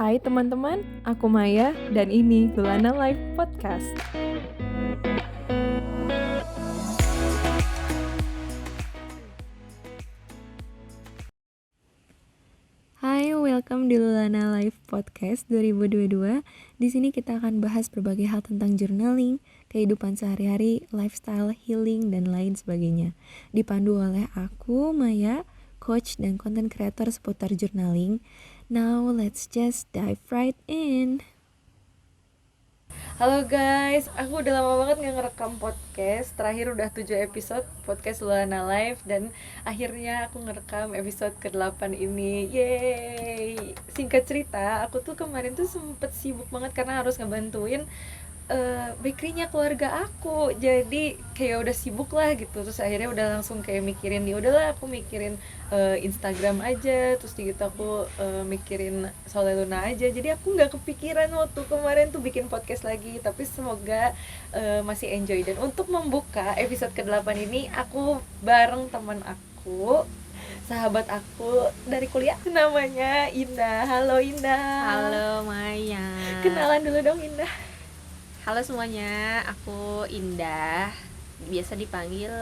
Hai teman-teman, aku Maya dan ini Lulana Live Podcast. Hai, welcome di Lulana Live Podcast 2022. Di sini kita akan bahas berbagai hal tentang journaling, kehidupan sehari-hari, lifestyle, healing, dan lain sebagainya. Dipandu oleh aku, Maya, coach dan content creator seputar journaling. Now let's just dive right in. Halo guys, aku udah lama banget gak ngerekam podcast. Terakhir udah 7 episode podcast Lulana Live. Dan akhirnya aku ngerekam episode ke-8 ini. Yeay. Singkat cerita, aku tuh kemarin tuh sempet sibuk banget karena harus ngebantuin bakerynya keluarga aku. Jadi kayak udah sibuk lah gitu. Terus akhirnya udah langsung kayak mikirin, ya udahlah aku mikirin Instagram aja. Terus gitu aku mikirin Soleh Luna aja. Jadi aku nggak kepikiran waktu kemarin tuh bikin podcast lagi. Tapi semoga masih enjoy. Dan untuk membuka episode ke-8 ini, aku bareng teman aku, sahabat aku dari kuliah, namanya Indah. Halo Indah. Halo Maya. Kenalan dulu dong Indah. Halo semuanya, aku Indah. Biasa dipanggil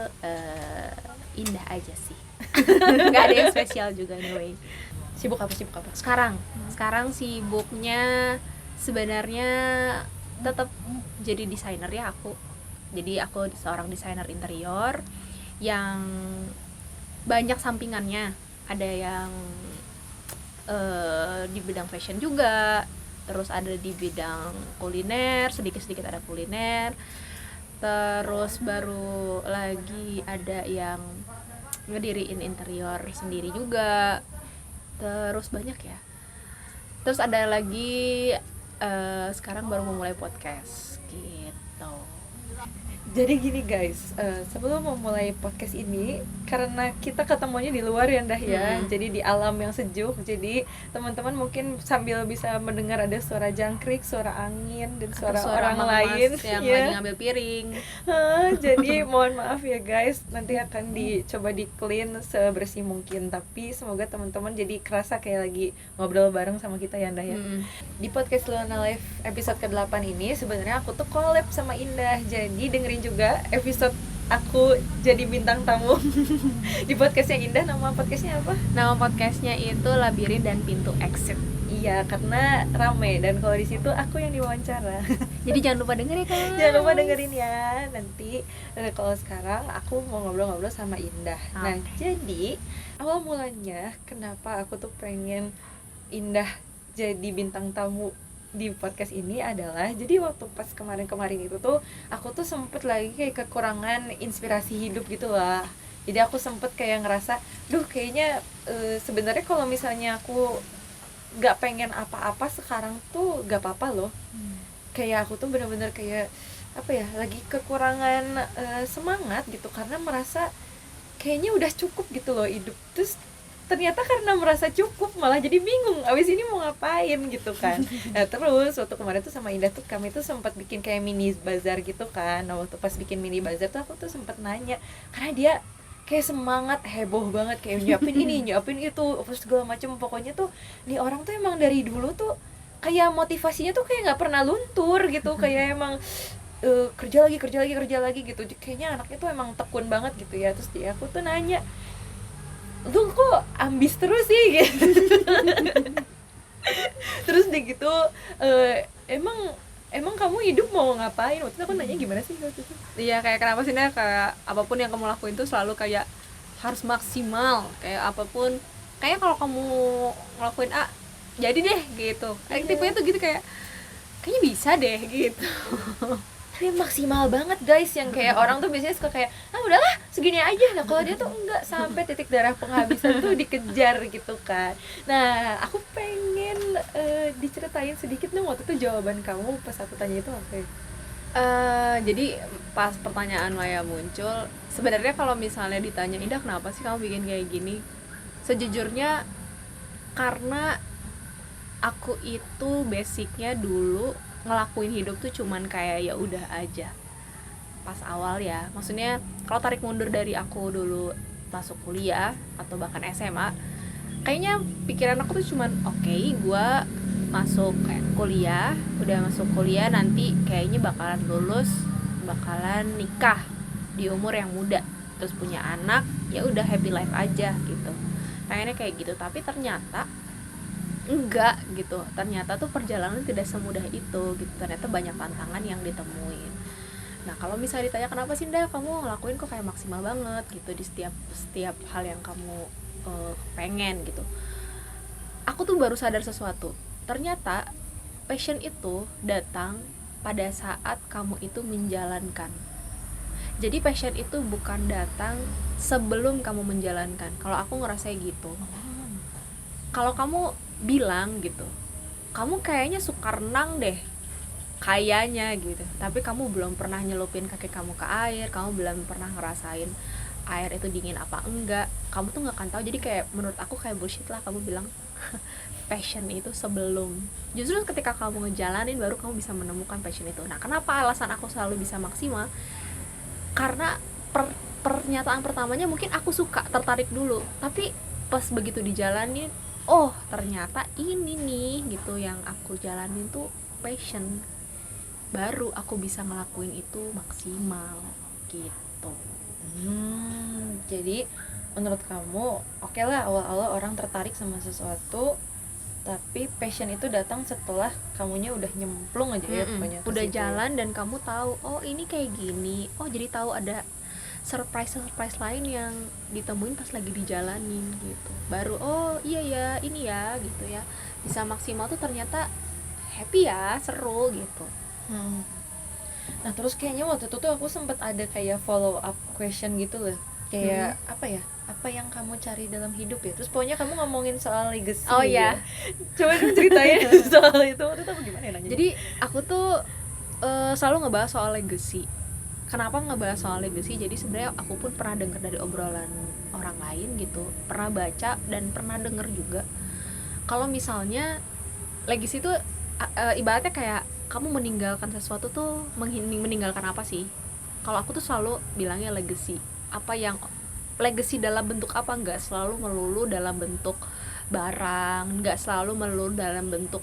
Indah aja sih. Gak ada yang spesial juga anyway. Sibuk apa? Sekarang sibuknya sebenarnya tetap jadi desainer ya aku. Jadi aku seorang desainer interior yang banyak sampingannya. Ada yang di bidang fashion juga, terus ada di bidang kuliner, sedikit-sedikit ada kuliner. Terus baru lagi ada yang ngediriin interior sendiri juga. Terus banyak ya. Terus ada lagi sekarang baru memulai podcast gitu. Jadi gini guys, sebelum memulai podcast ini, karena kita ketemunya di luar ya Ndah ya, jadi di alam yang sejuk, jadi teman-teman mungkin sambil bisa mendengar ada suara jangkrik, suara angin, dan suara orang lain yang ya. lagi ngambil piring. Jadi mohon maaf ya guys, nanti akan dicoba di clean sebersih mungkin, tapi semoga teman-teman jadi kerasa kayak lagi ngobrol bareng sama kita ya Ndah ya. Di podcast Lulana Live episode ke-8 ini sebenarnya aku tuh collab sama Indah, jadi dengerin juga episode aku jadi bintang tamu di podcastnya Indah. Nama podcastnya apa? Nama podcastnya itu Labirin dan Pintu Exit. Iya, karena rame dan kalau di situ aku yang diwawancara. Jadi jangan lupa dengerin kan. Jangan lupa dengerin ya. Nanti kalau sekarang aku mau ngobrol-ngobrol sama Indah. Nah, jadi awal mulanya kenapa aku tuh pengen Indah jadi bintang tamu di podcast ini adalah, jadi waktu pas kemarin itu tuh aku tuh sempet lagi kayak kekurangan inspirasi hidup gitu lah. Jadi aku sempet kayak ngerasa, kayaknya sebenarnya kalau misalnya aku gak pengen apa-apa sekarang tuh gak apa-apa loh. Kayak aku tuh bener-bener kayak apa ya, lagi kekurangan semangat gitu, karena merasa kayaknya udah cukup gitu loh hidup. Terus ternyata karena merasa cukup malah jadi bingung abis ini mau ngapain gitu kan. Nah terus waktu kemarin tuh sama Indah tuh kami tuh sempat bikin kayak mini bazar gitu kan. Nah waktu pas bikin mini bazar tuh aku tuh sempat nanya, karena dia kayak semangat, heboh banget, kayak nyiapin ini, nyiapin itu, terus segala macem. Pokoknya tuh nih orang tuh emang dari dulu tuh kayak motivasinya tuh kayak nggak pernah luntur gitu, kayak emang kerja lagi gitu. Kayaknya anaknya tuh emang tekun banget gitu ya. Terus dia aku tuh nanya, lu kok ambis terus sih gitu. Terus dia gitu, emang kamu hidup mau ngapain? Waktu itu aku nanya gimana sih waktu itu? Iya, kayak kenapa sih Nek, kayak apapun yang kamu lakuin tuh selalu kayak harus maksimal. Kayak apapun, kayak kalau kamu ngelakuin A, jadi deh gitu. Kayak tipenya tuh gitu, kayaknya bisa deh gitu. Dia maksimal banget guys, yang kayak orang tuh biasanya suka kayak, udahlah segini aja. Nah kalau dia tuh enggak, sampai titik darah penghabisan tuh dikejar gitu kan. Nah aku pengen diceritain sedikit dong waktu itu jawaban kamu pas aku tanya itu apa ya? Jadi pas pertanyaan Maya muncul, sebenarnya kalau misalnya ditanya, Indah kenapa sih kamu bikin kayak gini, sejujurnya karena aku itu basicnya dulu ngelakuin hidup tuh cuman kayak ya udah aja pas awal ya. Maksudnya kalau tarik mundur dari aku dulu masuk kuliah atau bahkan SMA, kayaknya pikiran aku tuh cuman oke, gue masuk kayak kuliah, udah masuk kuliah nanti kayaknya bakalan lulus, bakalan nikah di umur yang muda, terus punya anak, ya udah happy life aja gitu. Pengennya kayak gitu, tapi ternyata enggak gitu. Ternyata tuh perjalanan tidak semudah itu gitu. Ternyata banyak tantangan yang ditemuin. Nah, kalau misalnya ditanya kenapa sih Nda kamu ngelakuin kok kayak maksimal banget gitu di setiap hal yang kamu pengen gitu. Aku tuh baru sadar sesuatu. Ternyata passion itu datang pada saat kamu itu menjalankan. Jadi passion itu bukan datang sebelum kamu menjalankan. Kalau aku ngerasa gitu. Kalau kamu bilang gitu, kamu kayaknya suka renang deh, kayaknya gitu, tapi kamu belum pernah nyelupin kaki kamu ke air, kamu belum pernah ngerasain air itu dingin apa enggak, kamu tuh nggak akan tahu. Jadi kayak menurut aku kayak bullshit lah kamu bilang passion itu sebelum. Justru ketika kamu ngejalanin baru kamu bisa menemukan passion itu. Nah, kenapa alasan aku selalu bisa maksimal? Karena pernyataan pertamanya mungkin aku suka, tertarik dulu, tapi pas begitu dijalanin, oh ternyata ini nih gitu yang aku jalanin tuh passion, baru aku bisa ngelakuin itu maksimal gitu. Jadi menurut kamu oke lah awal-awal orang tertarik sama sesuatu, tapi passion itu datang setelah kamunya udah nyemplung aja ya pokoknya udah situ. jalan dan kamu tahu oh ini kayak gini, oh jadi tahu ada surprise lain yang ditemuin pas lagi dijalanin gitu, baru oh iya ya ini ya gitu ya, bisa maksimal tuh ternyata happy ya, seru gitu. Nah terus kayaknya waktu itu tuh aku sempat ada kayak follow up question gitu loh, kayak apa yang kamu cari dalam hidup ya, terus pokoknya kamu ngomongin soal legacy. Oh ya, coba dong ceritain soal itu. Waktu itu aku gimana ya nanya? jadi aku tuh selalu ngebahas soal legacy. Kenapa ngebahas soal legacy? Jadi sebenarnya aku pun pernah dengar dari obrolan orang lain gitu, pernah baca dan pernah dengar juga kalau misalnya legacy itu ibaratnya kayak kamu meninggalkan sesuatu tuh meninggalkan apa sih? Kalau aku tuh selalu bilangnya legacy. Apa yang legacy dalam bentuk apa? Nggak selalu melulu dalam bentuk barang, nggak selalu melulu dalam bentuk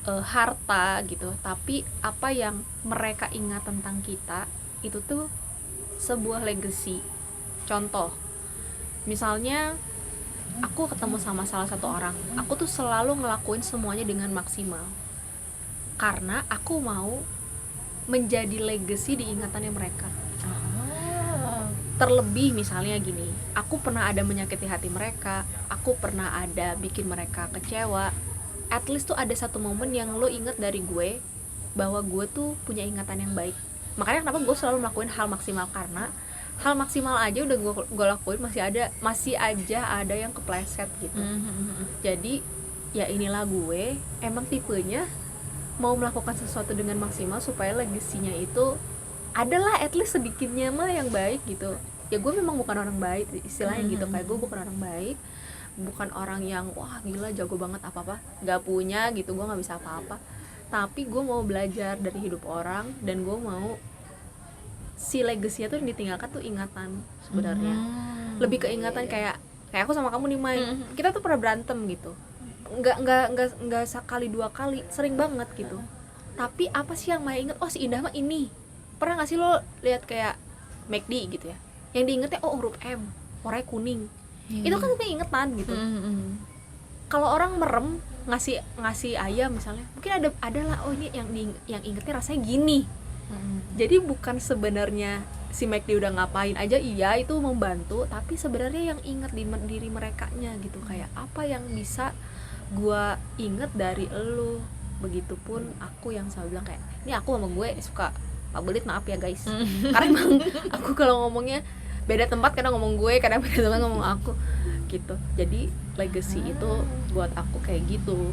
harta gitu. Tapi apa yang mereka ingat tentang kita itu tuh sebuah legacy. Contoh, misalnya aku ketemu sama salah satu orang, aku tuh selalu ngelakuin semuanya dengan maksimal karena aku mau menjadi legacy di ingatannya mereka. Terlebih misalnya gini, aku pernah ada menyakiti hati mereka, aku pernah ada bikin mereka kecewa, at least tuh ada satu momen yang lo inget dari gue bahwa gue tuh punya ingatan yang baik. Makanya kenapa gue selalu melakukan hal maksimal, karena hal maksimal aja udah gue lakuin masih aja ada yang kepleset gitu. Jadi ya inilah gue, emang tipenya mau melakukan sesuatu dengan maksimal supaya legasinya itu adalah at least sedikitnya mah yang baik gitu. Ya gue memang bukan orang baik istilahnya gitu, kayak gue bukan orang baik, bukan orang yang wah gila jago banget apa-apa, gak punya gitu, gue gak bisa apa-apa. Tapi gue mau belajar dari hidup orang dan gue mau si legasinya tuh yang ditinggalkan tuh ingatan sebenarnya. Lebih ke ingatan kayak aku sama kamu nih Mai, kita tuh pernah berantem gitu. Enggak sekali dua kali, sering banget gitu. Tapi apa sih yang Mai inget? Oh si Indah mah ini. Pernah gak sih lo lihat kayak McD gitu ya, yang diingetnya oh huruf M, warnanya kuning. Itu kan punya ingetan gitu. Kalau orang merem ngasih ayam misalnya, mungkin ada lah oh ini yang ingetnya rasanya gini. Jadi bukan sebenarnya si McD udah ngapain aja, iya itu membantu, tapi sebenarnya yang inget di diri merekanya gitu, kayak apa yang bisa gua inget dari elu. Begitupun aku yang selalu bilang kayak ini aku sama gue suka Pak Belit, maaf ya guys, karena emang aku kalau ngomongnya beda tempat, kadang ngomong gue, kadang beda tempat ngomong aku gitu. Jadi legacy itu buat aku kayak gitu.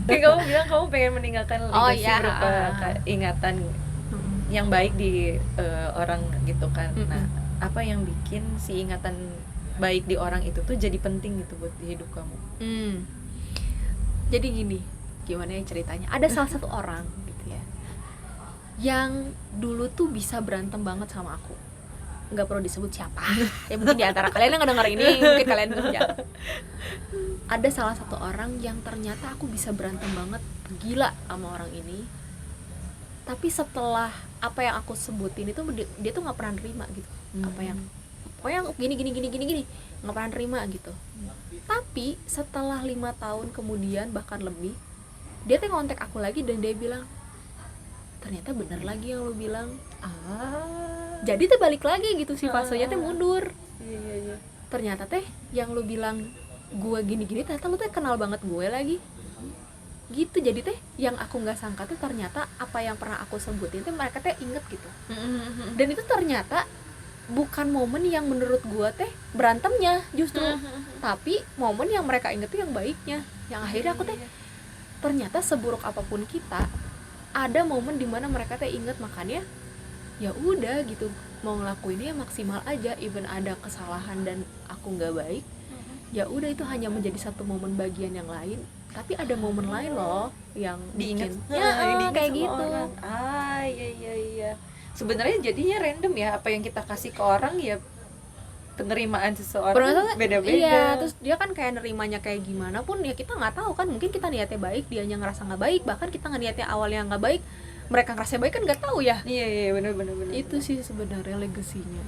Kayak kamu bilang kamu pengen meninggalkan legacy berupa ingatan yang baik di orang gitu kan. Nah, apa yang bikin si ingatan baik di orang itu tuh jadi penting gitu buat di hidup kamu? Jadi gini, gimana ya ceritanya? Ada salah satu orang gitu ya, yang dulu tuh bisa berantem banget sama aku. Nggak perlu disebut siapa. Ya mungkin di antara kalian yang ngedenger ini mungkin kalian kerja. ada salah satu orang yang ternyata aku bisa berantem banget gila sama orang ini, tapi setelah apa yang aku sebutin itu dia tuh nggak pernah nerima gitu. Apa yang pokoknya gini nggak pernah nerima gitu. Tapi setelah 5 tahun kemudian bahkan lebih, dia tuh ngontek aku lagi dan dia bilang, ternyata bener lagi yang lu bilang. Jadi tuh balik lagi gitu, si fasenya tuh mundur. Iya. Ternyata teh yang lu bilang gue gini-gini, ternyata lu tuh kenal banget gue lagi gitu. Jadi teh yang aku nggak sangka tuh ternyata apa yang pernah aku sebutin tuh mereka teh inget gitu. Dan itu ternyata bukan momen yang menurut gue teh berantemnya justru, tapi momen yang mereka inget tuh yang baiknya, yang akhirnya aku teh ternyata seburuk apapun kita ada momen dimana mereka teh inget. Makanya ya udah gitu, mau ngelakuinnya maksimal aja, even ada kesalahan dan aku nggak baik, ya udah itu hanya menjadi satu momen bagian yang lain, tapi ada momen lain loh yang Diingat, ya diingat kayak sama gitu orang. Iya. Sebenarnya jadinya random ya, apa yang kita kasih ke orang ya penerimaan seseorang Berarti, beda-beda. iya, terus dia kan kayak nerimanya kayak gimana pun ya kita nggak tahu kan, mungkin kita niatnya baik, dianya ngerasa nggak baik, bahkan kita niatnya awalnya nggak baik, mereka ngerasa baik kan nggak tahu ya. Iya benar. Itu sih sebenarnya legasinya.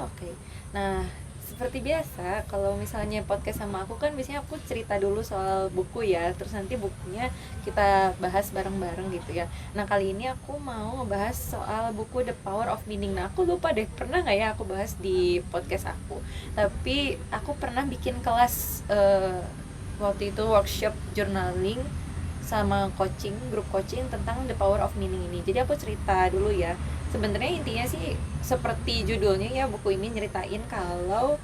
Oke. Nah, seperti biasa kalau misalnya podcast sama aku kan biasanya aku cerita dulu soal buku ya, terus nanti bukunya kita bahas bareng-bareng gitu ya. Nah, kali ini aku mau ngebahas soal buku The Power of Meaning. Nah, aku lupa deh pernah nggak ya aku bahas di podcast aku, tapi aku pernah bikin kelas waktu itu workshop journaling sama grup coaching tentang The Power of Meaning ini. Jadi aku cerita dulu ya. Sebenarnya intinya sih seperti judulnya ya, buku ini nyeritain kalau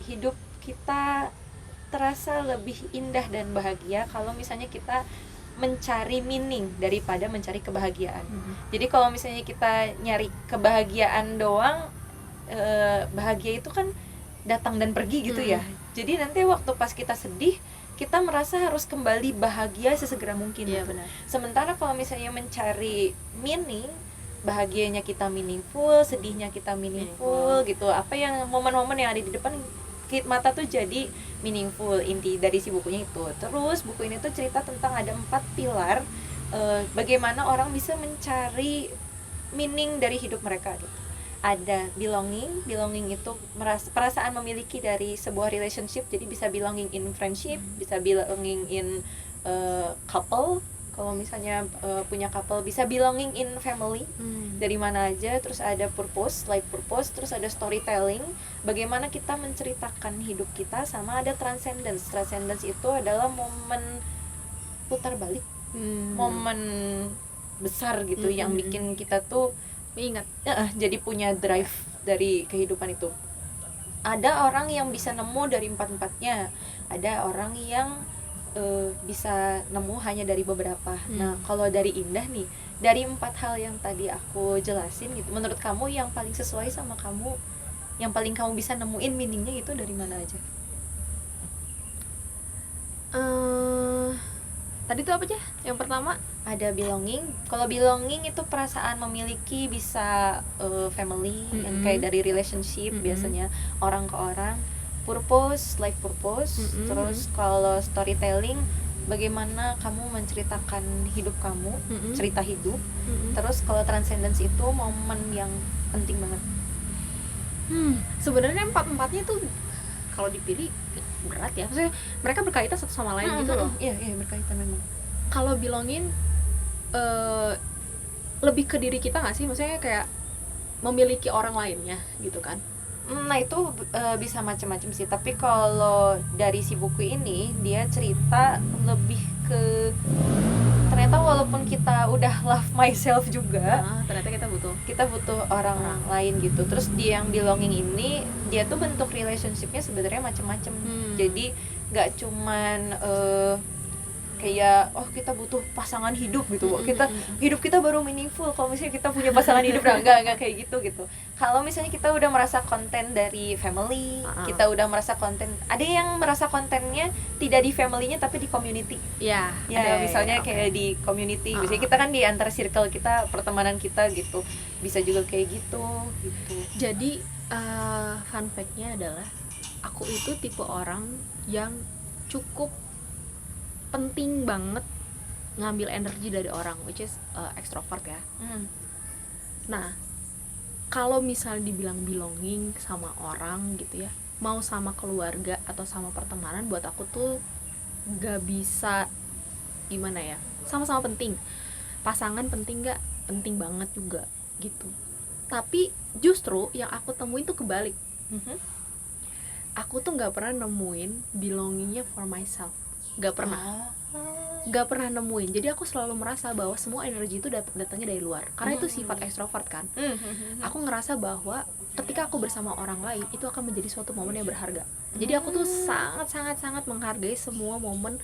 hidup kita terasa lebih indah dan bahagia kalau misalnya kita mencari meaning daripada mencari kebahagiaan. Jadi kalau misalnya kita nyari kebahagiaan doang, bahagia itu kan datang dan pergi gitu ya. Jadi nanti waktu pas kita sedih, kita merasa harus kembali bahagia sesegera mungkin. Iya, benar. Sementara kalau misalnya mencari meaning, bahagianya kita meaningful, sedihnya kita meaningful gitu. Apa yang momen-momen yang ada di depan mata tuh jadi meaningful, inti dari si bukunya itu. Terus buku ini tuh cerita tentang ada 4 pilar bagaimana orang bisa mencari meaning dari hidup mereka gitu. Ada belonging itu perasaan memiliki dari sebuah relationship, jadi bisa belonging in friendship, bisa belonging in couple. Kalau misalnya punya couple, bisa belonging in family, dari mana aja. Terus ada purpose, life purpose. Terus ada storytelling, bagaimana kita menceritakan hidup kita. Sama ada transcendence. Transcendence itu adalah momen putar balik, momen besar gitu, yang bikin kita tuh Ingat. Jadi punya drive dari kehidupan itu. Ada orang yang bisa nemu dari 4-4-nya, ada orang yang bisa nemu hanya dari beberapa. Nah, kalau dari Indah nih, dari 4 hal yang tadi aku jelasin gitu, menurut kamu yang paling sesuai sama kamu, yang paling kamu bisa nemuin meaningnya itu dari mana aja? Tadi tuh apa aja? Yang pertama ada belonging. Kalau belonging itu perasaan memiliki, bisa family, yang kayak dari relationship, biasanya orang ke orang. Purpose, life purpose. Terus kalau storytelling, bagaimana kamu menceritakan hidup kamu, cerita hidup. Terus kalau transcendence itu momen yang penting banget. Sebenarnya 4-4-nya tuh kalau dipilih berat ya, maksudnya mereka berkaitan satu sama lain gitu loh. Iya berkaitan memang. Kalau bilangin lebih ke diri kita nggak sih, maksudnya kayak memiliki orang lainnya gitu kan. Nah itu bisa macam-macam sih, tapi kalau dari si buku ini dia cerita lebih ke ternyata walaupun kita udah love myself juga, ternyata kita butuh orang lain gitu. Terus dia yang belonging ini, dia tuh bentuk relationshipnya sebenarnya macam-macam. Jadi nggak cuman kayak kita butuh pasangan hidup gitu, hidup kita baru meaningful kalau misalnya kita punya pasangan hidup. Nah, enggak kayak gitu. Kalau misalnya kita udah merasa konten dari family, kita udah merasa konten, ada yang merasa kontennya tidak di family-nya tapi di community. Ya, misalnya kayak di community, misalnya kita kan di antar circle kita, pertemanan kita gitu, bisa juga kayak gitu. Jadi fun fact-nya adalah aku itu tipe orang yang cukup penting banget ngambil energi dari orang, which is extrovert ya. Nah, kalau misalnya dibilang belonging sama orang gitu ya, mau sama keluarga atau sama pertemanan, buat aku tuh gak bisa gimana ya, sama-sama penting. Pasangan penting gak? Penting banget juga gitu. Tapi justru yang aku temuin tuh kebalik. Aku tuh gak pernah nemuin belongingnya for myself. Gak pernah nemuin. Jadi aku selalu merasa bahwa semua energi itu datangnya dari luar, karena itu sifat ekstrovert kan. Aku ngerasa bahwa ketika aku bersama orang lain itu akan menjadi suatu momen yang berharga. Jadi aku tuh sangat menghargai semua momen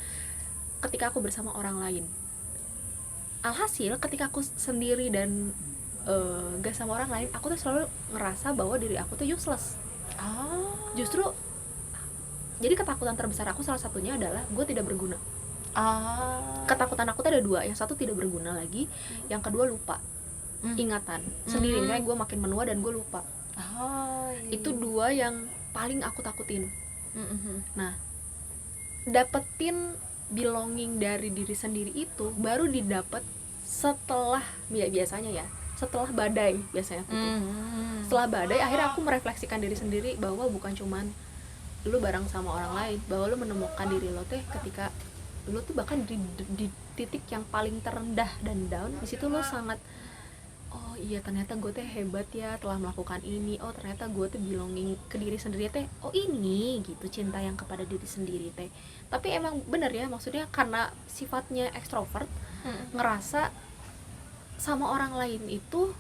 ketika aku bersama orang lain. Alhasil ketika aku sendiri dan gak sama orang lain, aku tuh selalu ngerasa bahwa diri aku tuh useless. Justru jadi ketakutan terbesar aku salah satunya adalah gue tidak berguna. Ketakutan aku tuh ada dua. Yang satu tidak berguna lagi, yang kedua lupa ingatan sendiri. Misalnya gue makin menua dan gue lupa. Itu dua yang paling aku takutin. Nah, dapetin belonging dari diri sendiri itu baru didapat setelah biasanya ya, setelah badai biasanya aku tuh. Setelah badai akhirnya aku merefleksikan diri sendiri bahwa bukan cuman lu bareng sama orang lain, bahwa lu menemukan diri lo teh ketika lu tuh bahkan di titik yang paling terendah dan down. Di situ lu sangat, oh iya ternyata gue teh hebat ya telah melakukan ini. Oh ternyata gue tuh belonging ke diri sendiri teh. Oh ini gitu, cinta yang kepada diri sendiri teh. Tapi emang bener ya, maksudnya karena sifatnya ekstrovert, ngerasa sama orang lain itu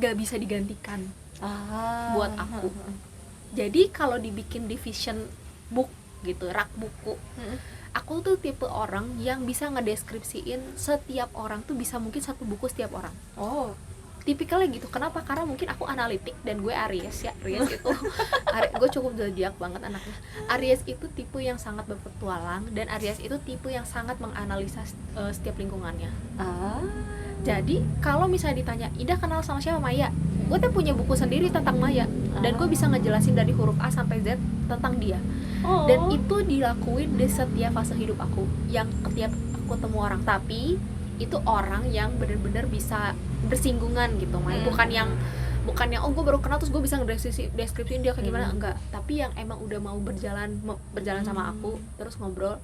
gak bisa digantikan buat aku. Jadi kalau dibikin division book gitu, rak buku, aku tuh tipe orang yang bisa ngedeskripsiin setiap orang tuh bisa mungkin satu buku setiap orang. Tipikalnya gitu. Kenapa? Karena mungkin aku analitik dan gue Aries ya. Aries itu gue cukup zodiak banget anaknya. Aries itu tipe yang sangat berpetualang, dan Aries itu tipe yang sangat menganalisa setiap lingkungannya. Jadi kalau misalnya ditanya, Indah kenal sama siapa? Maya. Gue tuh punya buku sendiri tentang Maya, dan gue bisa ngejelasin dari huruf A sampai Z tentang dia. Dan itu dilakuin di setiap fase hidup aku, yang setiap aku temu orang. Tapi itu orang yang benar-benar bisa bersinggungan gitu, bukan yang oh gue baru kenal terus gue bisa ngedeskripsiin dia kayak gimana, enggak. Tapi yang emang udah mau berjalan sama aku terus ngobrol,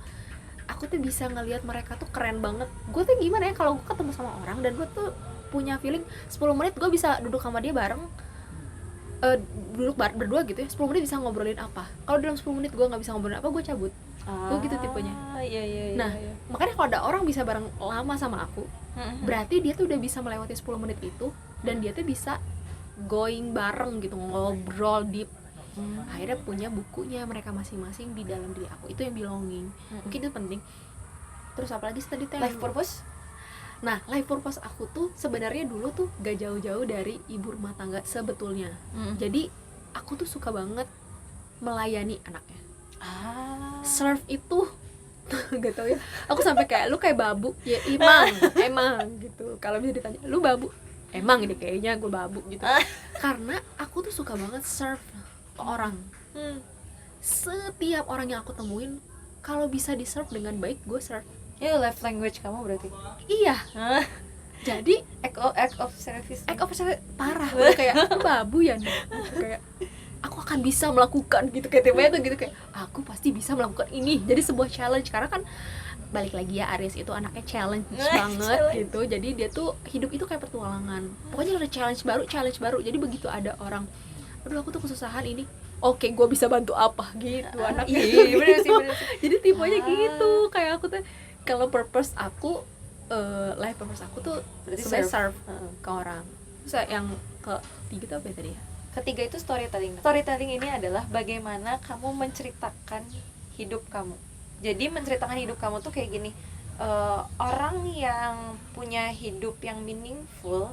aku tuh bisa ngelihat mereka tuh keren banget. Gue tuh gimana ya, kalau gue ketemu sama orang dan gue tuh punya feeling 10 menit gue bisa duduk sama dia bareng, duduk berdua gitu ya, 10 menit bisa ngobrolin apa. Kalau dalam 10 menit gue gak bisa ngobrolin apa, gue cabut. Gue gitu tipenya. Nah, makanya kalau ada orang bisa bareng lama sama aku, berarti dia tuh udah bisa melewati 10 menit itu, dan dia tuh bisa going bareng gitu, ngobrol deep. Akhirnya punya bukunya mereka masing-masing di dalam diri aku. Itu yang belonging. Mungkin itu penting. Terus apalagi tadi teh Life purpose? Nah, life purpose aku tuh sebenarnya dulu tuh gak jauh-jauh dari ibu rumah tangga sebetulnya. Jadi aku tuh suka banget melayani anaknya. Serve itu gak tau ya, aku sampai kayak, lu kayak babu ya. Emang gitu. Kalau bisa ditanya, lu babu? Emang ini kayaknya gue babu gitu. Karena aku tuh suka banget serve ke orang. Setiap orang yang aku temuin, kalau bisa di serve dengan baik, gue serve. Love language kamu berarti? Iya. Jadi act of service parah. Kayak aku babu ya nih. Kayak aku akan bisa melakukan gitu, kayak temanya tuh gitu, kayak aku pasti bisa melakukan ini. Jadi sebuah challenge, karena kan balik lagi ya, Aries itu anaknya challenge banget gitu. Jadi dia tuh hidup itu kayak petualangan. Pokoknya ada challenge baru. Jadi begitu ada orang, aduh aku tuh kesusahan ini, oke, gue bisa bantu apa gitu anaknya. Bener sih. Jadi tipenya gitu. Kayak aku tuh, kalau purpose aku, life purpose aku tuh sebenarnya serve ke orang. Terus yang ketiga tuh apa ya tadi ya? Ketiga itu storytelling. Storytelling ini adalah bagaimana kamu menceritakan hidup kamu. Jadi menceritakan hidup kamu tuh kayak gini, orang yang punya hidup yang meaningful,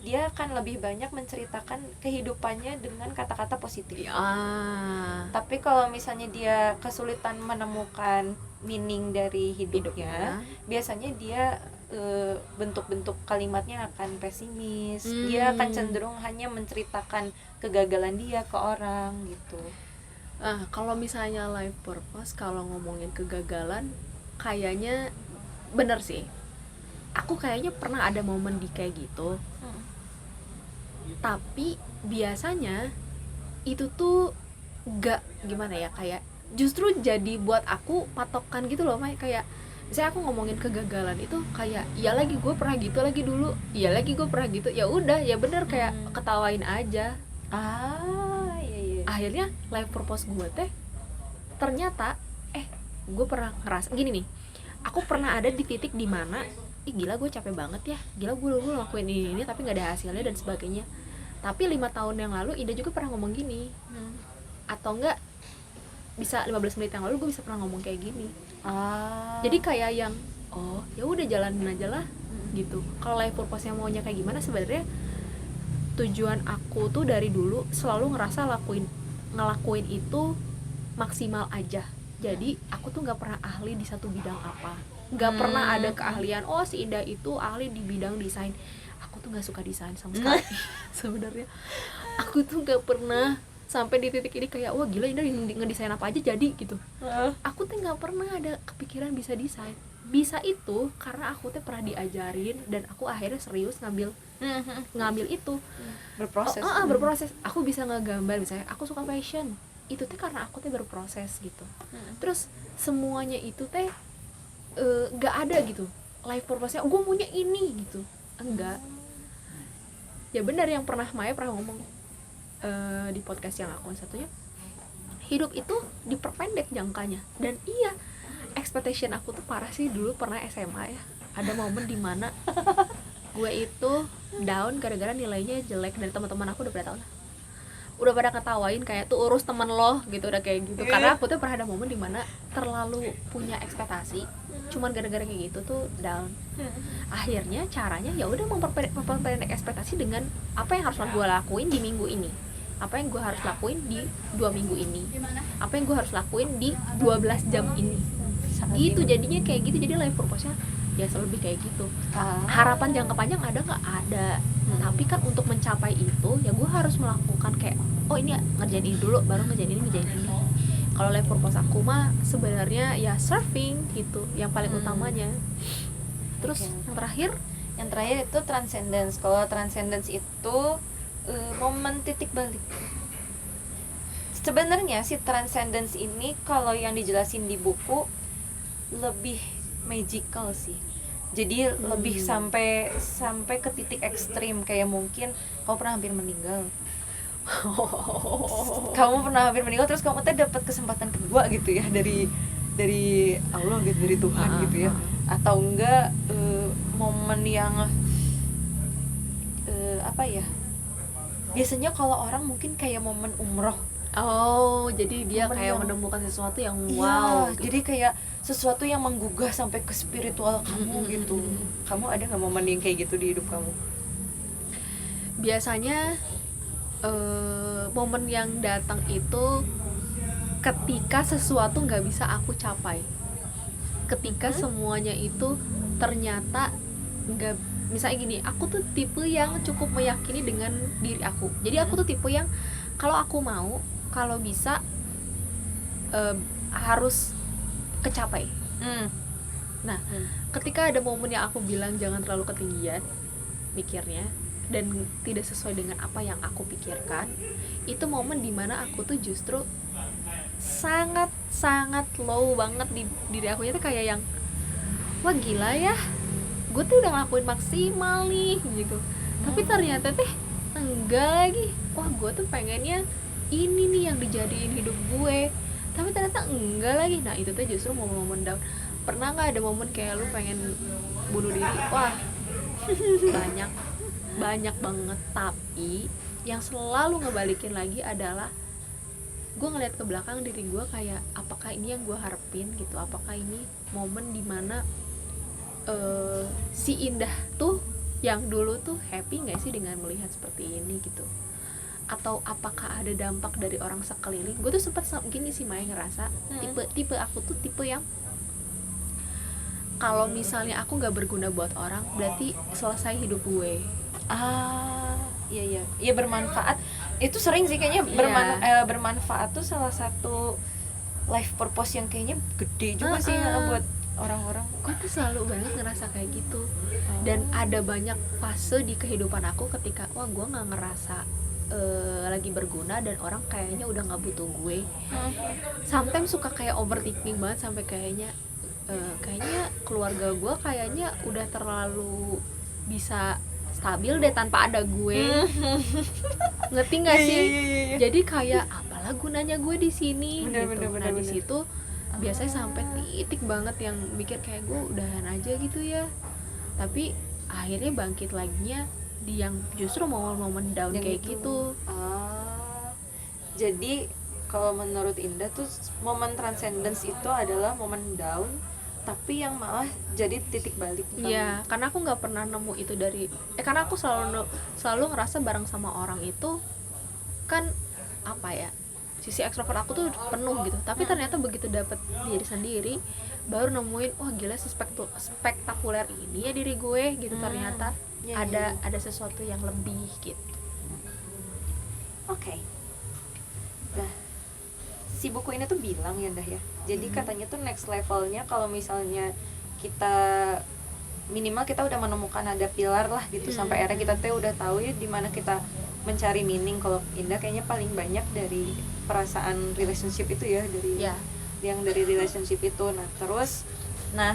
dia akan lebih banyak menceritakan kehidupannya dengan kata-kata positif. Tapi kalau misalnya dia kesulitan menemukan meaning dari hidupnya, biasanya dia bentuk-bentuk kalimatnya akan pesimis. Dia akan cenderung hanya menceritakan kegagalan dia ke orang gitu. Kalau misalnya life purpose, kalau ngomongin kegagalan, kayaknya bener sih. Aku kayaknya pernah ada momen di kayak gitu. Tapi biasanya itu tuh gak gimana ya, kayak justru jadi buat aku patokan gitu loh, Mai. Kayak misalnya aku ngomongin kegagalan itu kayak ya lagi gue pernah gitu lagi dulu, ya lagi gue pernah gitu, ya udah ya bener, kayak ketawain aja. Iya. Akhirnya life purpose gue teh ternyata gue pernah ngerasa gini nih, aku pernah ada di titik dimana gila gue capek banget ya, gila gue ngelakuin ini tapi nggak ada hasilnya dan sebagainya. Tapi 5 tahun yang lalu Ida juga pernah ngomong gini, atau enggak bisa 15 menit yang lalu gue bisa pernah ngomong kayak gini. Jadi kayak yang ya udah jalanin aja lah gitu. Kalau life purpose yang maunya kayak gimana, sebenarnya tujuan aku tuh dari dulu selalu ngerasa ngelakuin itu maksimal aja. Jadi aku tuh nggak pernah ahli di satu bidang apa, nggak pernah ada keahlian si Indah itu ahli di bidang desain. Aku tuh nggak suka desain sama sekali. Sebenarnya aku tuh nggak pernah sampai di titik ini kayak wah gila Indah ngedesain apa aja jadi gitu. Aku tuh nggak pernah ada kepikiran bisa desain. Bisa itu karena aku tuh pernah diajarin dan aku akhirnya serius ngambil itu. Berproses. Aku bisa ngegambar, misalnya aku suka fashion, itu teh karena aku teh berproses gitu. Terus semuanya itu teh gak ada gitu life purpose-nya gue maunya ini gitu, enggak. Ya benar yang pernah Maya pernah ngomong di podcast yang aku satunya, hidup itu diperpendek jangkanya. Dan iya, expectation aku tuh parah sih. Dulu pernah SMA ya, ada momen dimana gue itu down gara-gara nilainya jelek, dan teman-teman aku udah pada ketawain kayak tuh urus temen lo gitu, udah kayak gitu. Karena aku tuh pernah ada momen dimana terlalu punya ekspektasi, cuman gara-gara kayak gitu tuh down. Akhirnya caranya ya udah memperpendek ekspektasi dengan apa yang harus gue lakuin di minggu ini, apa yang gue harus lakuin di 2 minggu ini, apa yang gue harus lakuin di 12 jam ini. Gitu jadinya kayak gitu. Jadi life purpose-nya ya lebih kayak gitu. Harapan jangka panjang ada nggak? Ada. Tapi kan untuk mencapai itu ya gue harus melakukan kayak ini ngerjain ini dulu, baru ngerjain ini. Kalau life purpose aku mah sebenarnya ya surfing gitu yang paling utamanya. Terus yang terakhir itu transcendence. Kalau transcendence itu momen titik balik. Sebenarnya si transcendence ini kalau yang dijelasin di buku lebih magical sih. Jadi lebih sampai ke titik ekstrim, kayak mungkin kamu pernah hampir meninggal. Kamu pernah hampir meninggal terus kamu tuh dapat kesempatan kedua gitu ya dari Allah gitu, dari Tuhan gitu ya. Atau enggak momen yang apa ya? Biasanya kalau orang mungkin kayak momen umroh. Jadi dia kayak menemukan sesuatu yang wow gitu. Jadi kayak sesuatu yang menggugah sampai ke spiritual kamu gitu. Kamu ada nggak momen yang kayak gitu di hidup kamu? Biasanya momen yang datang itu ketika sesuatu nggak bisa aku capai, ketika semuanya itu ternyata nggak. Misalnya gini, aku tuh tipe yang cukup meyakini dengan diri aku. Jadi aku tuh tipe yang kalau aku mau, kalau bisa harus kecapai. Nah, ketika ada momen yang aku bilang jangan terlalu ketinggian mikirnya dan tidak sesuai dengan apa yang aku pikirkan, itu momen dimana aku tuh justru sangat low banget di diri aku. Itu kayak yang wah gila ya, gue tuh udah ngelakuin maksimal nih gitu, tapi ternyata teh enggak lagi. Wah gue tuh pengennya ini nih yang dijadiin hidup gue, tapi ternyata enggak lagi. Nah itu tuh justru momen-momen down. Pernah nggak ada momen kayak lu pengen bunuh diri? Wah banyak banget. Tapi yang selalu ngebalikin lagi adalah gue ngeliat ke belakang diri gue kayak apakah ini yang gue harapin gitu, apakah ini momen dimana si Indah tuh yang dulu tuh happy nggak sih dengan melihat seperti ini gitu, atau apakah ada dampak dari orang sekeliling. Gue tuh sempat gini sih Maya ngerasa tipe aku tuh tipe yang kalau misalnya aku nggak berguna buat orang berarti selesai hidup gue. Iya bermanfaat Itu sering sih kayaknya Iya. bermanfaat tuh salah satu life purpose yang kayaknya gede juga sih buat orang-orang. Gue tuh selalu banget ngerasa kayak gitu. Dan ada banyak fase di kehidupan aku ketika wah gue nggak ngerasa lagi berguna dan orang kayaknya udah nggak butuh gue. Sometimes suka kayak overthinking banget sampai kayaknya keluarga gue kayaknya udah terlalu bisa stabil deh tanpa ada gue. Ngerti nggak sih? Iya. Jadi kayak apalah gunanya gue di sini Bener, gitu. bener, Nah di bener. situ biasanya sampai titik banget yang mikir kayak gue udahan aja gitu ya. Tapi akhirnya bangkit laginya di yang justru momen-momen down Yang kayak itu. gitu. Jadi kalau menurut Indah tuh momen transcendence itu adalah momen down, tapi yang malah jadi titik balik utama. Iya, karena aku nggak pernah nemu itu dari karena aku selalu ngerasa bareng sama orang itu kan apa ya, sisi ekstrovert aku tuh penuh gitu, tapi ternyata begitu dapet diri sendiri baru nemuin wah gila spektakuler ini ya diri gue gitu. Ternyata Iya, ada sesuatu yang lebih gitu. Oke. Nah, si buku ini tuh bilang ya Dah ya. Jadi katanya tuh next levelnya kalau misalnya kita minimal kita udah menemukan ada pilar lah gitu, sampai akhirnya kita tuh udah tahu ya di mana kita mencari meaning. Kalau Indah kayaknya paling banyak dari perasaan relationship itu ya, dari yang dari relationship itu. Nah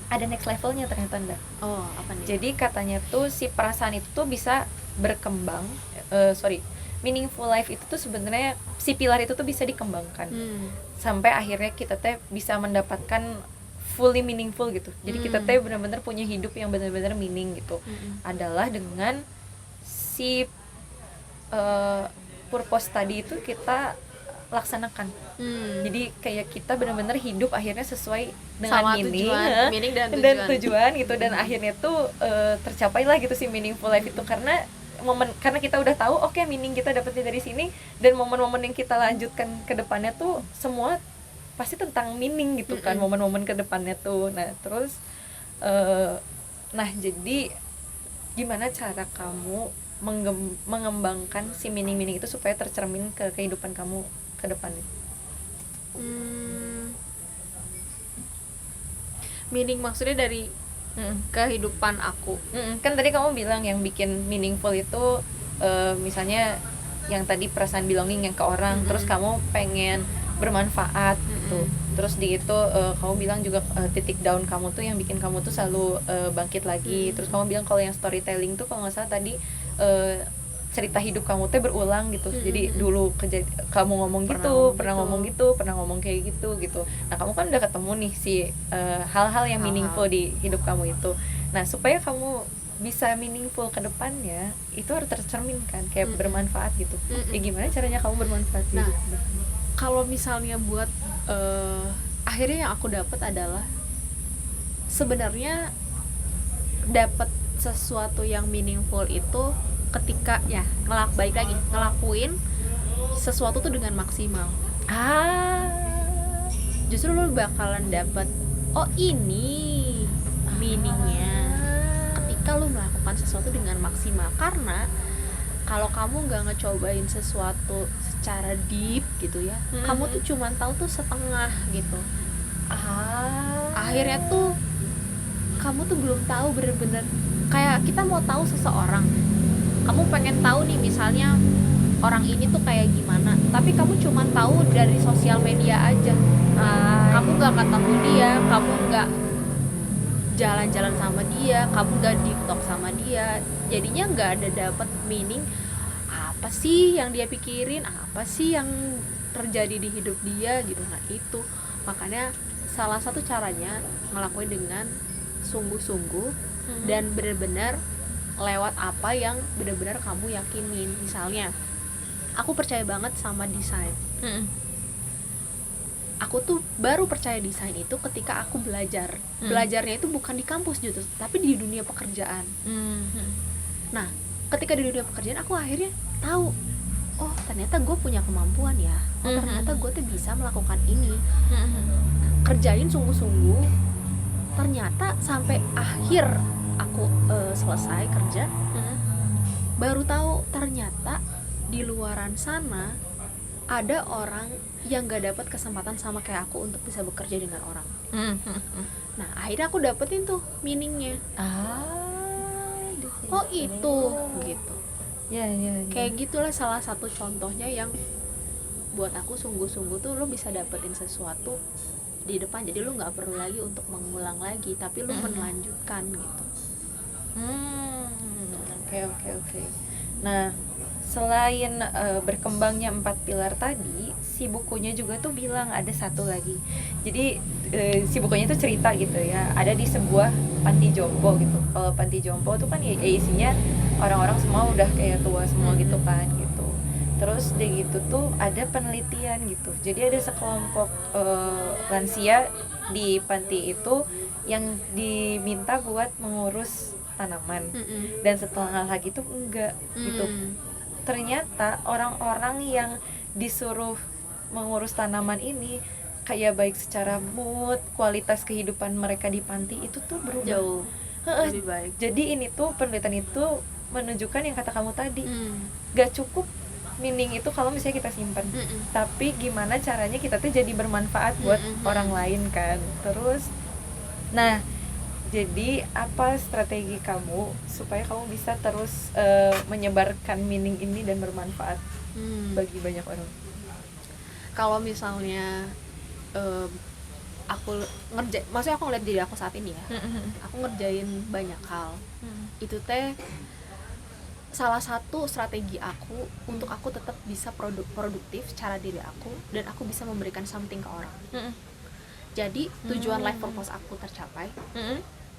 ada next levelnya ternyata Nda. Oh, apa nih? Jadi katanya tuh si perasaan itu tuh bisa berkembang, meaningful life itu tuh sebenarnya si pilar itu tuh bisa dikembangkan sampai akhirnya kita teh bisa mendapatkan fully meaningful gitu. Jadi kita teh benar-benar punya hidup yang benar-benar meaning gitu. Adalah dengan si purpose tadi itu kita laksanakan. Jadi kayak kita benar-benar hidup akhirnya sesuai dengan sama meaning dan tujuan gitu, dan akhirnya tuh tercapailah gitu si meaningful life itu karena kita udah tahu oke, meaning kita dapetnya dari sini, dan momen-momen yang kita lanjutkan ke depannya tuh semua pasti tentang meaning gitu kan, momen-momen ke depannya tuh. Nah terus jadi gimana cara kamu mengembangkan si meaning itu supaya tercermin ke kehidupan kamu ke depannya? Meaning maksudnya dari kehidupan aku. Kan tadi kamu bilang yang bikin meaningful itu misalnya yang tadi perasaan belonging yang ke orang, terus kamu pengen bermanfaat gitu. Terus di itu kamu bilang juga titik down kamu tuh yang bikin kamu tuh selalu bangkit lagi. Terus kamu bilang kalau yang storytelling tuh kalau nggak salah tadi cerita hidup kamu tuh berulang gitu. Jadi dulu kamu ngomong pernah ngomong kayak gitu. Nah kamu kan udah ketemu nih si hal-hal yang meaningful di hidup kamu itu. Nah supaya kamu bisa meaningful ke depannya itu harus tercerminkan kayak bermanfaat gitu. Ya gimana caranya kamu bermanfaat? Nah kalau misalnya buat akhirnya yang aku dapat adalah sebenarnya dapat sesuatu yang meaningful itu ketika ya ngelakuin sesuatu tuh dengan maksimal. Justru lo bakalan dapat ini meaningnya ketika lo melakukan sesuatu dengan maksimal. Karena kalau kamu nggak ngecobain sesuatu secara deep gitu ya, kamu tuh cuma tahu tuh setengah gitu. Akhirnya tuh kamu tuh belum tahu bener-bener. Kayak kita mau tahu seseorang, kamu pengen tahu nih misalnya orang ini tuh kayak gimana, tapi kamu cuma tahu dari sosial media aja. Kamu nggak ketemu dia, kamu nggak jalan-jalan sama dia, kamu nggak deep talk sama dia, jadinya nggak ada dapet meaning apa sih yang dia pikirin, apa sih yang terjadi di hidup dia gitu. Nah itu makanya salah satu caranya ngelakuin dengan sungguh-sungguh dan benar-benar lewat apa yang benar-benar kamu yakinin. Misalnya aku percaya banget sama desain. Aku tuh baru percaya desain itu ketika aku belajar. Belajarnya itu bukan di kampus gitu, tapi di dunia pekerjaan. Nah, ketika di dunia pekerjaan aku akhirnya tahu, oh ternyata gue punya kemampuan ya. Oh ternyata gue tuh bisa melakukan ini. Kerjain sungguh-sungguh. Ternyata sampai akhir aku selesai kerja, baru tahu ternyata di luaran sana ada orang yang gak dapat kesempatan sama kayak aku untuk bisa bekerja dengan orang. Nah akhirnya aku dapetin tuh meaningnya. Di situ. Oh itu gitu. Ya. Kayak gitulah salah satu contohnya yang buat aku sungguh-sungguh tuh lo bisa dapetin sesuatu di depan, jadi lo nggak perlu lagi untuk mengulang lagi, tapi lo melanjutkan gitu. Oke. Nah, selain berkembangnya 4 pilar tadi, si bukunya juga tuh bilang ada satu lagi. Jadi si bukunya tuh cerita gitu ya, ada di sebuah panti jompo gitu. Kalau panti jompo tuh kan ya isinya orang-orang semua udah kayak tua semua gitu kan gitu. Terus udah gitu tuh ada penelitian gitu. Jadi ada sekelompok lansia di panti itu yang diminta buat mengurus tanaman. Dan setengah lagi tuh enggak gitu. Ternyata orang-orang yang disuruh mengurus tanaman ini kayak baik secara mood, kualitas kehidupan mereka di panti itu tuh berubah Jauh lebih baik. Jadi ini tuh penelitian itu menunjukkan yang kata kamu tadi, gak cukup meaning itu kalau misalnya kita simpan, tapi gimana caranya kita tuh jadi bermanfaat buat orang lain kan. Terus nah, jadi apa strategi kamu supaya kamu bisa terus menyebarkan meaning ini dan bermanfaat bagi banyak orang? Kalau misalnya aku maksudnya aku ngeliat diri aku saat ini ya, aku ngerjain banyak hal, itu teh salah satu strategi aku untuk aku tetap bisa produktif secara diri aku dan aku bisa memberikan something ke orang. Jadi tujuan life purpose aku tercapai,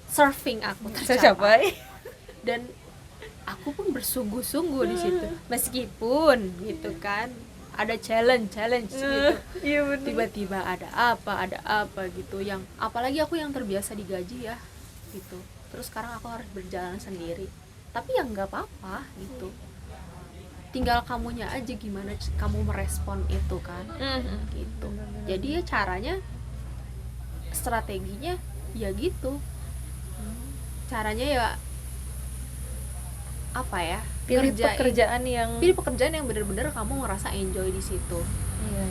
surfing aku tercapai, dan aku pun bersungguh-sungguh di situ, meskipun gitu kan ada challenge gitu. Iya bener. Tiba-tiba ada apa gitu, yang apalagi aku yang terbiasa digaji ya gitu, terus sekarang aku harus berjalan sendiri, tapi ya nggak apa-apa gitu, tinggal kamunya aja gimana kamu merespon itu kan. Gitu. Jadi ya caranya, strateginya ya gitu, caranya ya apa ya, pilih pekerjaan yang benar-benar kamu ngerasa enjoy di situ. Iya.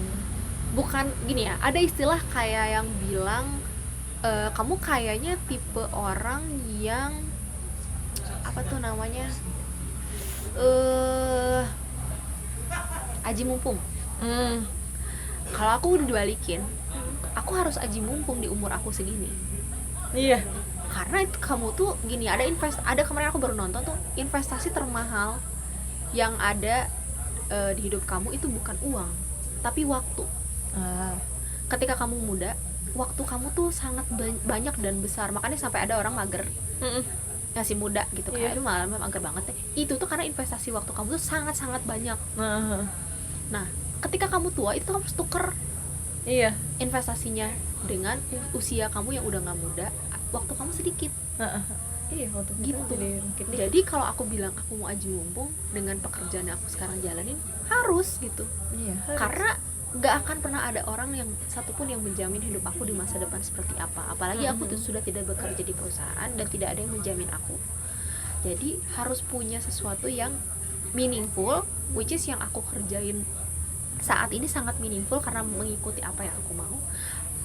Bukan gini ya, ada istilah kayak yang bilang kamu kayaknya tipe orang yang apa tuh namanya, aji mumpung. Kalau aku udah dibalikin, aku harus aji mumpung di umur aku segini. Iya. Karena itu kamu tuh gini, ada kemarin aku baru nonton tuh, investasi termahal yang ada di hidup kamu itu bukan uang, tapi waktu. Ketika kamu muda, waktu kamu tuh sangat banyak dan besar, makanya sampai ada orang mager. Masih muda gitu kan, itu malah mager banget deh. Itu tuh karena investasi waktu kamu tuh sangat-sangat banyak. Nah, ketika kamu tua itu kamu harus tuker investasinya dengan usia kamu yang udah nggak muda, waktu kamu sedikit. Iya, waktu gitu. Jadi kalau aku bilang aku mau aji mumpung dengan pekerjaan yang aku sekarang jalanin, harus gitu. Harus. Karena nggak akan pernah ada orang yang satupun yang menjamin hidup aku di masa depan seperti apa. Apalagi aku tuh sudah tidak bekerja di perusahaan dan tidak ada yang menjamin aku. Jadi harus punya sesuatu yang meaningful, which is yang aku kerjain saat ini sangat meaningful karena mengikuti apa yang aku mau.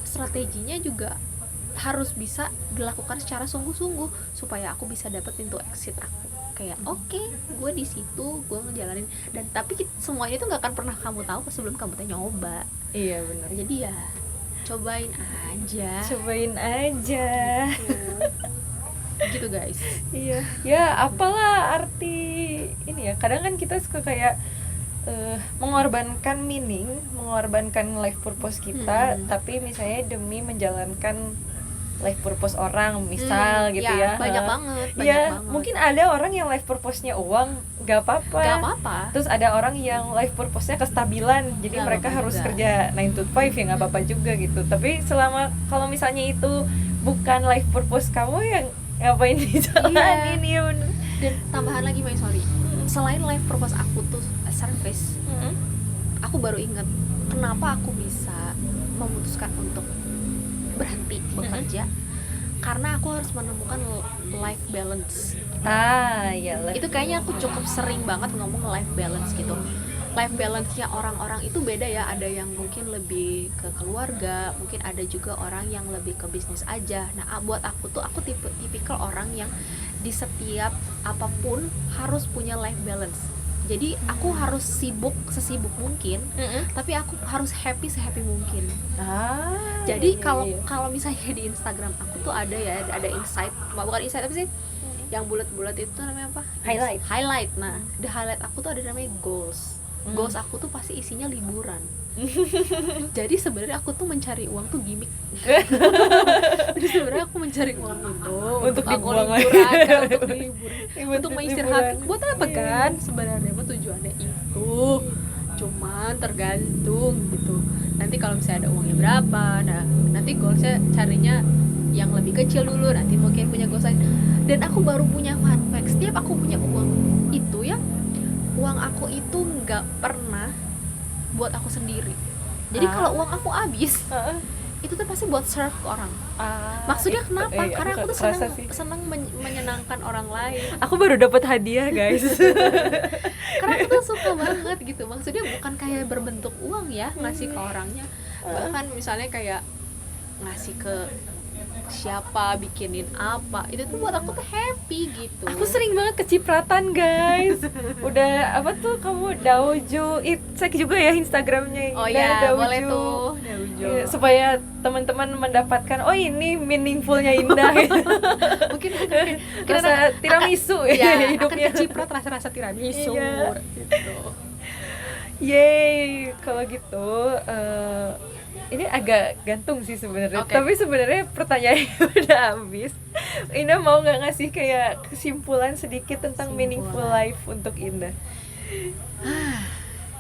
Strateginya juga harus bisa dilakukan secara sungguh-sungguh supaya aku bisa dapat pintu exit aku. Kayak oke, gue di situ, gue ngejalanin, dan tapi semuanya itu nggak akan pernah kamu tahu sebelum kamu nyoba. Iya benar. Jadi ya cobain aja. Gitu guys. Iya. Ya apalah arti ini ya. Kadang kan kita suka kayak mengorbankan meaning, mengorbankan life purpose kita, tapi misalnya demi menjalankan life purpose orang, misal gitu ya. Banyak banget. Mungkin ada orang yang life purpose-nya uang, gak apa-apa. Terus ada orang yang life purpose-nya kestabilan, jadi mereka harus kerja 9 to 5, ya gak apa-apa juga gitu. Tapi selama kalau misalnya itu bukan life purpose kamu, yang ngapain dijalanin ya bener. Dan tambahan lagi, selain life purpose aku tuh service, aku baru ingat kenapa aku bisa memutuskan untuk berhenti bekerja. karena aku harus menemukan life balance. Iyalah. Itu kayaknya aku cukup sering banget ngomong life balance gitu. Life balance-nya orang-orang itu beda ya, ada yang mungkin lebih ke keluarga, mungkin ada juga orang yang lebih ke bisnis aja. Nah, buat aku tuh, aku tipikal orang yang di setiap apapun harus punya life balance. Jadi aku harus sesibuk mungkin, tapi aku harus happy sehappy mungkin. Jadi kalau misalnya di Instagram aku tuh ada insight, bukan insight apa sih? Yang bulat-bulat itu namanya apa? Highlight. Nah, di highlight aku tuh ada namanya goals. Goals aku tuh pasti isinya liburan. Jadi sebenarnya aku tuh mencari uang tuh gimmick. Jadi sebenarnya aku mencari uang itu untuk aku liburan, untuk mengistirahat. Buat apa kan? Sebenarnya tujuannya itu cuman tergantung gitu. Nanti kalau misalnya ada uangnya berapa, nah nanti goalsnya carinya yang lebih kecil dulu, nanti mungkin punya goals lain. Dan aku baru punya fun fact, setiap aku punya uang itu ya, uang aku itu nggak pernah buat aku sendiri. Jadi kalau uang aku habis, itu tuh pasti buat serve ke orang. Maksudnya kenapa? Karena aku tuh senang menyenangkan orang lain. Aku baru dapat hadiah, guys. Karena aku tuh suka banget gitu. Maksudnya bukan kayak berbentuk uang ya, ngasih ke orangnya. Bahkan misalnya kayak ngasih ke siapa, bikinin apa, itu tuh buat aku tuh happy gitu. Aku sering banget kecipratan, guys. Udah apa tuh kamu Dauju, cek juga ya Instagramnya. Oh ya, boleh tuh Dauju. Supaya teman-teman mendapatkan ini meaningfulnya Indah. mungkin rasa tiramisu hidupnya. Akan keciprat rasa tiramisu gitu. Yeay, kalau gitu ini agak gantung sih sebenarnya. Tapi sebenarnya pertanyaannya udah habis. Indah mau nggak ngasih kayak kesimpulan sedikit tentang meaningful life untuk Indah?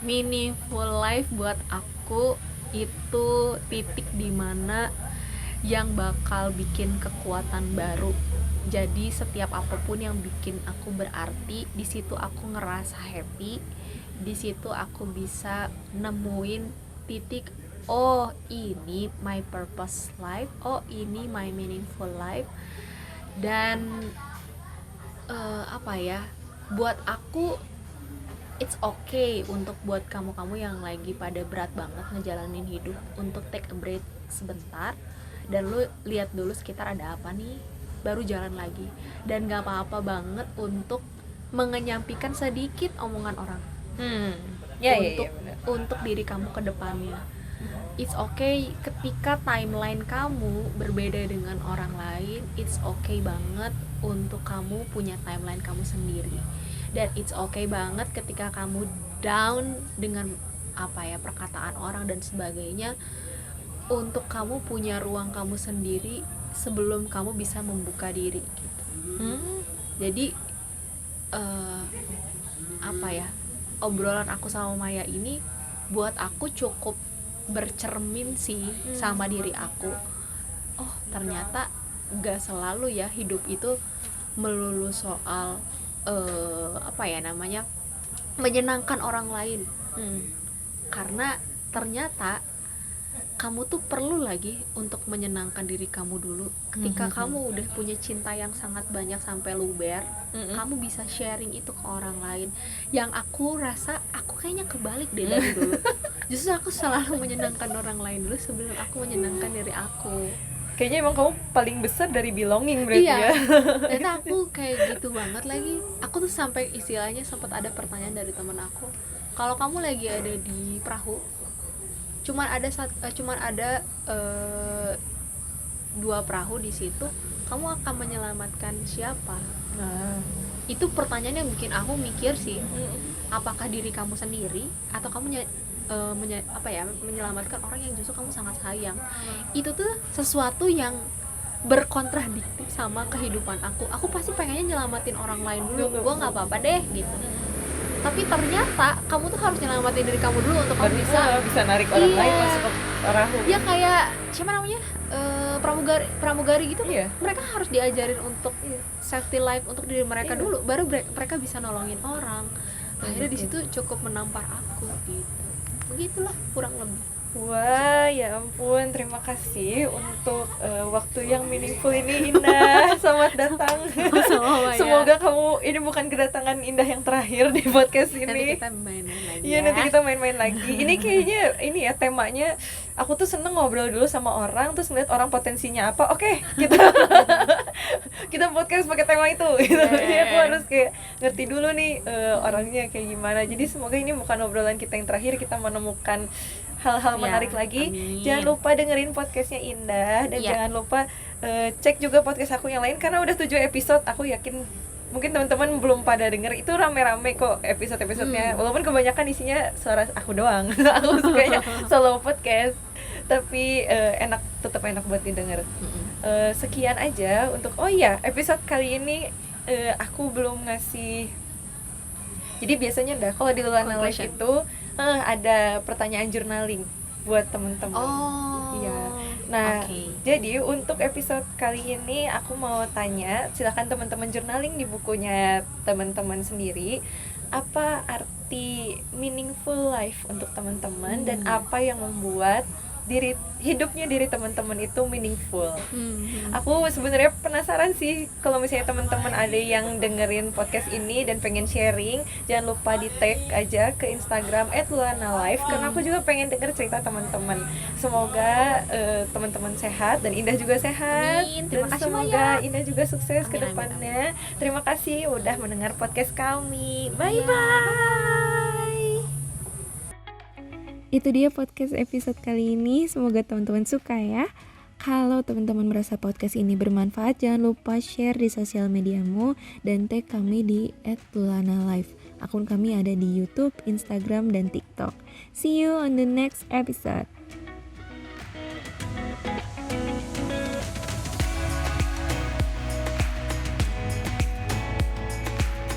Meaningful life buat aku itu titik dimana yang bakal bikin kekuatan baru. Jadi setiap apapun yang bikin aku berarti, di situ aku ngerasa happy. Di situ aku bisa nemuin titik, oh ini my purpose life, oh ini my meaningful life. Dan buat aku it's okay untuk buat kamu-kamu yang lagi pada berat banget ngejalanin hidup, untuk take a break sebentar dan lu lihat dulu sekitar ada apa nih, baru jalan lagi. Dan gak apa-apa banget untuk mengenyampikan sedikit omongan orang untuk diri kamu ke depannya. It's okay ketika timeline kamu berbeda dengan orang lain. It's okay banget untuk kamu punya timeline kamu sendiri. Dan it's okay banget ketika kamu down dengan perkataan orang dan sebagainya, untuk kamu punya ruang kamu sendiri sebelum kamu bisa membuka diri gitu. Jadi obrolan aku sama Maya ini buat aku cukup bercermin sih sama diri aku. Oh ternyata gak selalu ya hidup itu melulu soal menyenangkan orang lain. Karena ternyata kamu tuh perlu lagi untuk menyenangkan diri kamu dulu. Ketika kamu udah punya cinta yang sangat banyak sampai luber, kamu bisa sharing itu ke orang lain. Yang aku rasa aku kayaknya kebalik deh dari dulu. Justru aku selalu menyenangkan orang lain dulu sebelum aku menyenangkan diri aku. Kayaknya emang kamu paling besar dari belonging berarti ya. Ternyata aku kayak gitu banget lagi. Aku tuh sampai istilahnya sempat ada pertanyaan dari temen aku, kalau kamu lagi ada di perahu, cuman ada 2 perahu di situ, kamu akan menyelamatkan siapa? Itu pertanyaan yang bikin aku mikir sih. Apakah diri kamu sendiri atau kamu menyelamatkan orang yang justru kamu sangat sayang? Itu tuh sesuatu yang berkontradiktif sama kehidupan aku. Aku pasti pengennya nyelamatin orang lain dulu, gue nggak apa-apa deh gitu. Tapi ternyata kamu tuh harus nyelamatin diri kamu dulu untuk kamu bisa narik orang lain masuk ke perahu. Ya kayak siapa namanya, pramugari gitu. Mereka harus diajarin untuk safety life untuk diri mereka dulu, baru mereka bisa nolongin orang. Akhirnya di situ cukup menampar aku gitu. Begitulah kurang lebih. Wah, ya ampun, terima kasih untuk waktu yang meaningful ini, Indah. Selamat datang. Sama Maya. Semoga kamu ini bukan kedatangan Indah yang terakhir di podcast Nanti ini. kita main-main lagi Iya, ya. nanti kita main-main lagi. Ini kayaknya ini ya temanya. Aku tuh seneng ngobrol dulu sama orang, terus ngeliat orang potensinya apa. Oke, kita kita podcast pakai tema itu. Gitu. Jadi aku harus kayak ngerti dulu nih orangnya kayak gimana. Jadi semoga ini bukan obrolan kita yang terakhir, kita menemukan hal-hal Ya, menarik lagi. amin. Jangan lupa dengerin podcastnya Indah dan Ya. jangan lupa cek juga podcast aku yang lain karena udah 7 episode. Aku yakin mungkin teman-teman belum pada denger, itu rame-rame kok episode-episodenya. Walaupun kebanyakan isinya suara aku doang. Aku sukanya solo podcast. Tapi tetap enak buat didengar. Sekian aja untuk episode kali ini aku belum ngasih. Jadi biasanya kalau di Lulana Live Conclusion. itu ada pertanyaan journaling buat temen-temen. Oh. Iya. Nah, Oke. jadi untuk episode kali ini aku mau tanya, silakan teman-teman journaling di bukunya teman-teman sendiri, apa arti meaningful life untuk teman-teman dan apa yang membuat hidupnya diri teman-teman itu meaningful. Aku sebenarnya penasaran sih kalau misalnya teman-teman ada yang dengerin podcast ini dan pengen sharing, jangan lupa di tag aja ke Instagram @lulanalive karena aku juga pengen denger cerita teman-teman. Semoga teman-teman sehat dan Indah juga sehat. Amin. Dan Terima kasih, semoga Maya. Indah juga sukses ke Amin, amin, depannya. Terima kasih udah mendengar podcast kami. Bye bye. Itu dia podcast episode kali ini. Semoga teman-teman suka ya. Kalau teman-teman merasa podcast ini bermanfaat, jangan lupa share di sosial mediamu dan tag kami di @lulanalive. Akun kami ada di YouTube, Instagram, dan TikTok. See you on the next episode.